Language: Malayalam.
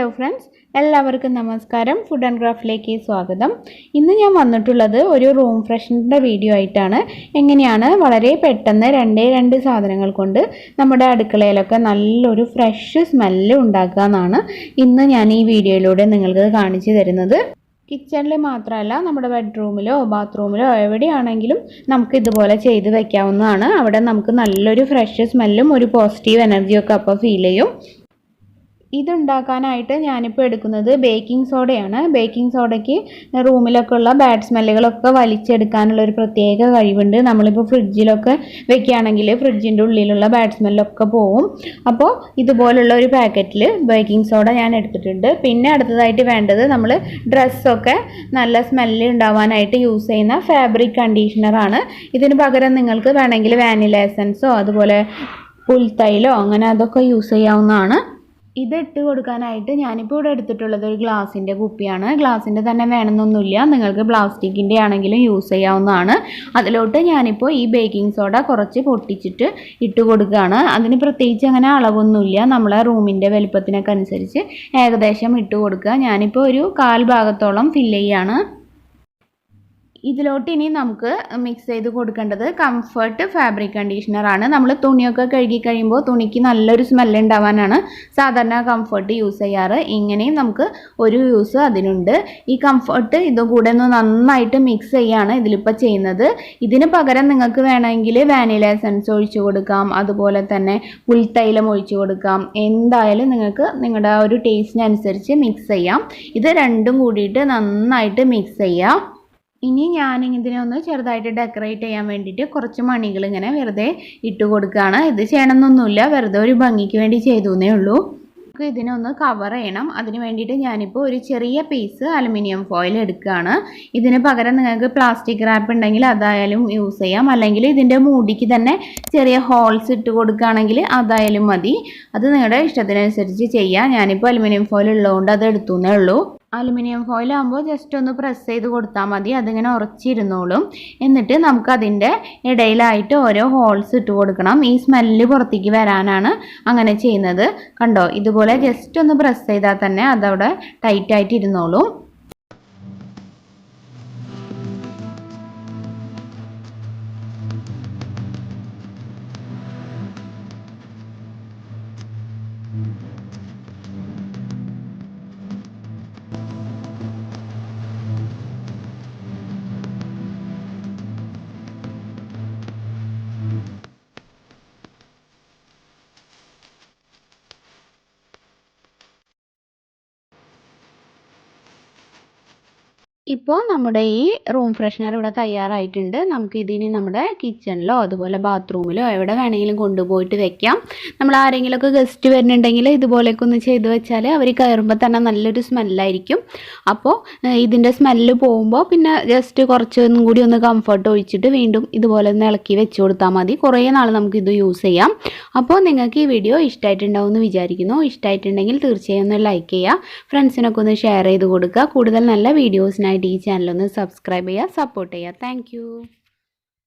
ഹലോ ഫ്രണ്ട്സ്, എല്ലാവർക്കും നമസ്കാരം. ഫുഡ് ആൻഡ് ക്രാഫ്റ്റിലേക്ക് സ്വാഗതം. ഇന്ന് ഞാൻ വന്നിട്ടുള്ളത് ഒരു റൂം ഫ്രഷ്നറിൻ്റെ വീഡിയോ ആയിട്ടാണ്. എങ്ങനെയാണ് വളരെ പെട്ടെന്ന് രണ്ട് സാധനങ്ങൾ കൊണ്ട് നമ്മുടെ അടുക്കളയിലൊക്കെ നല്ലൊരു ഫ്രഷ് സ്മെല്ല് ഉണ്ടാക്കുക എന്നാണ് ഇന്ന് ഞാൻ ഈ വീഡിയോയിലൂടെ നിങ്ങൾക്ക് കാണിച്ചു തരുന്നത്. കിച്ചണിൽ മാത്രമല്ല, നമ്മുടെ ബെഡ്റൂമിലോ ബാത്റൂമിലോ എവിടെയാണെങ്കിലും നമുക്ക് ഇതുപോലെ ചെയ്ത് വെക്കാവുന്നതാണ്. അവിടെ നമുക്ക് നല്ലൊരു ഫ്രഷ് സ്മെല്ലും ഒരു പോസിറ്റീവ് എനർജിയൊക്കെ അപ്പോൾ ഫീൽ ചെയ്യും. ഇതുണ്ടാക്കാനായിട്ട് ഞാനിപ്പോൾ എടുക്കുന്നത് ബേക്കിംഗ് സോഡയാണ്. ബേക്കിംഗ് സോഡയ്ക്ക് റൂമിലൊക്കെ ഉള്ള ബാഡ് സ്മെല്ലുകളൊക്കെ വലിച്ചെടുക്കാനുള്ള ഒരു പ്രത്യേക കഴിവുണ്ട്. നമ്മളിപ്പോൾ ഫ്രിഡ്ജിലൊക്കെ വെക്കുകയാണെങ്കിൽ ഫ്രിഡ്ജിൻ്റെ ഉള്ളിലുള്ള ബാഡ് സ്മെല്ലൊക്കെ പോവും. അപ്പോൾ ഇതുപോലുള്ള ഒരു പാക്കറ്റിൽ ബേക്കിംഗ് സോഡ ഞാൻ എടുത്തിട്ടുണ്ട്. പിന്നെ അടുത്തതായിട്ട് വേണ്ടത് നമ്മൾ ഡ്രസ്സൊക്കെ നല്ല സ്മെല്ല് ഉണ്ടാവാനായിട്ട് യൂസ് ചെയ്യുന്ന ഫാബ്രിക് കണ്ടീഷണറാണ്. ഇതിന് പകരം നിങ്ങൾക്ക് വേണമെങ്കിൽ വാനില എസൻസോ അതുപോലെ പുൽത്തൈലോ അങ്ങനെ അതൊക്കെ യൂസ് ചെയ്യാവുന്നതാണ്. ഇത് ഇട്ട് കൊടുക്കാനായിട്ട് ഞാനിപ്പോൾ ഇവിടെ എടുത്തിട്ടുള്ളത് ഒരു ഗ്ലാസിൻ്റെ കുപ്പിയാണ്. ഗ്ലാസിൻ്റെ തന്നെ വേണമെന്നൊന്നുമില്ല, നിങ്ങൾക്ക് പ്ലാസ്റ്റിക്കിൻ്റെ ആണെങ്കിലും യൂസ് ചെയ്യാവുന്നതാണ്. അതിലോട്ട് ഞാനിപ്പോൾ ഈ ബേക്കിംഗ് സോഡ കുറച്ച് പൊട്ടിച്ചിട്ട് ഇട്ട് കൊടുക്കുകയാണ്. അതിന് പ്രത്യേകിച്ച് അങ്ങനെ അളവൊന്നുമില്ല, നമ്മളെ റൂമിൻ്റെ വലുപ്പത്തിനൊക്കെ അനുസരിച്ച് ഏകദേശം ഇട്ട് കൊടുക്കുക. ഞാനിപ്പോൾ ഒരു 1/4 ഭാഗത്തോളം ഫില്ല് ചെയ്യാണ്. ഇതിലോട്ട് ഇനി നമുക്ക് മിക്സ് ചെയ്ത് കൊടുക്കേണ്ടത് കംഫർട്ട് ഫാബ്രിക് കണ്ടീഷണറാണ്. നമ്മൾ തുണിയൊക്കെ കഴുകി കഴിയുമ്പോൾ തുണിക്ക് നല്ലൊരു സ്മെല്ല് ഉണ്ടാവാനാണ് സാധാരണ കംഫർട്ട് യൂസ് ചെയ്യാറ്. ഇങ്ങനെയും നമുക്ക് ഒരു യൂസ് അതിനുണ്ട്. ഈ കംഫർട്ട് ഇതും കൂടെ ഒന്ന് നന്നായിട്ട് മിക്സ് ചെയ്യാണ് ഇതിലിപ്പോൾ ചെയ്യുന്നത്. ഇതിന് പകരം നിങ്ങൾക്ക് വേണമെങ്കിൽ വാനില എസൻസ് ഒഴിച്ചു കൊടുക്കാം, അതുപോലെ തന്നെ പുൽത്തൈലം ഒഴിച്ചു കൊടുക്കാം. എന്തായാലും നിങ്ങൾക്ക് നിങ്ങളുടെ ആ ഒരു ടേസ്റ്റിനനുസരിച്ച് മിക്സ് ചെയ്യാം. ഇത് രണ്ടും കൂടിയിട്ട് നന്നായിട്ട് മിക്സ് ചെയ്യാം. ഇനി ഞാനിതിനെ ഒന്ന് ചെറുതായിട്ട് ഡെക്കറേറ്റ് ചെയ്യാൻ വേണ്ടിയിട്ട് കുറച്ച് മണികൾ ഇങ്ങനെ വെറുതെ ഇട്ട് കൊടുക്കുകയാണ്. ഇത് ചെയ്യണമെന്നൊന്നുമില്ല, വെറുതെ ഒരു ഭംഗിക്ക് വേണ്ടി ചെയ്തേ ഉള്ളൂ. നമുക്ക് ഇതിനൊന്ന് കവർ ചെയ്യണം. അതിന് വേണ്ടിയിട്ട് ഞാനിപ്പോൾ ഒരു ചെറിയ പീസ് അലുമിനിയം ഫോയിൽ എടുക്കുകയാണ്. ഇതിന് പകരം നിങ്ങൾക്ക് പ്ലാസ്റ്റിക് റാപ്പ് ഉണ്ടെങ്കിൽ അതായാലും യൂസ് ചെയ്യാം, അല്ലെങ്കിൽ ഇതിൻ്റെ മൂടിക്ക് തന്നെ ചെറിയ ഹോൾസ് ഇട്ട് കൊടുക്കുകയാണെങ്കിൽ അതായാലും മതി. അത് നിങ്ങളുടെ ഇഷ്ടത്തിനനുസരിച്ച് ചെയ്യാം. ഞാനിപ്പോൾ അലുമിനിയം ഫോയിൽ ഉള്ളതുകൊണ്ട് അത് എടുത്തുന്നേ ഉള്ളൂ. അലുമിനിയം ഫോയിൽ ആകുമ്പോൾ ജസ്റ്റ് ഒന്ന് പ്രസ് ചെയ്ത് കൊടുത്താൽ മതി, അതിങ്ങനെ ഉറച്ചിരുന്നോളും. എന്നിട്ട് നമുക്ക് അതിൻ്റെ ഇടയിലായിട്ട് ഓരോ ഹോൾസ് ഇട്ട് കൊടുക്കണം. ഈ സ്മെല്ല് പുറത്തേക്ക് വരാനാണ് അങ്ങനെ ചെയ്യുന്നത്. കണ്ടോ, ഇതുപോലെ ജസ്റ്റ് ഒന്ന് പ്രസ് ചെയ്താൽ തന്നെ അതവിടെ ടൈറ്റായിട്ട് ഇരുന്നോളും. ഇപ്പോൾ നമ്മുടെ ഈ റൂം ഫ്രഷ്നർ ഇവിടെ തയ്യാറായിട്ടുണ്ട്. നമുക്ക് ഇതിനി നമ്മുടെ കിച്ചണിലോ അതുപോലെ ബാത്റൂമിലോ എവിടെ വേണമെങ്കിലും കൊണ്ടുപോയിട്ട് വെക്കാം. നമ്മൾ ആരെങ്കിലുമൊക്കെ ഗസ്റ്റ് വരുന്നുണ്ടെങ്കിൽ ഇതുപോലെയൊക്കെ ഒന്ന് ചെയ്ത് വെച്ചാൽ അവർ കയറുമ്പോൾ തന്നെ നല്ലൊരു സ്മെല്ലായിരിക്കും. അപ്പോൾ ഇതിൻ്റെ സ്മെല്ല് പോകുമ്പോൾ പിന്നെ ജസ്റ്റ് കുറച്ചൊന്നും കൂടി ഒന്ന് കംഫർട്ട് ഒഴിച്ചിട്ട് വീണ്ടും ഇതുപോലെ ഒന്ന് ഇളക്കി വെച്ച് കൊടുത്താൽ മതി. കുറേ നാൾ നമുക്കിത് യൂസ് ചെയ്യാം. അപ്പോൾ നിങ്ങൾക്ക് ഈ വീഡിയോ ഇഷ്ടമായിട്ടുണ്ടാവും എന്ന് വിചാരിക്കുന്നു. ഇഷ്ടമായിട്ടുണ്ടെങ്കിൽ തീർച്ചയായും ഒന്ന് ലൈക്ക് ചെയ്യുക, ഫ്രണ്ട്സിനൊക്കെ ഒന്ന് ഷെയർ ചെയ്ത് കൊടുക്കുക. കൂടുതൽ നല്ല വീഡിയോസിനായിട്ട് ഈ ചാനൽ ഒന്ന് സബ്സ്ക്രൈബ് ചെയ്യുക, സപ്പോർട്ട് ചെയ്യുക. താങ്ക്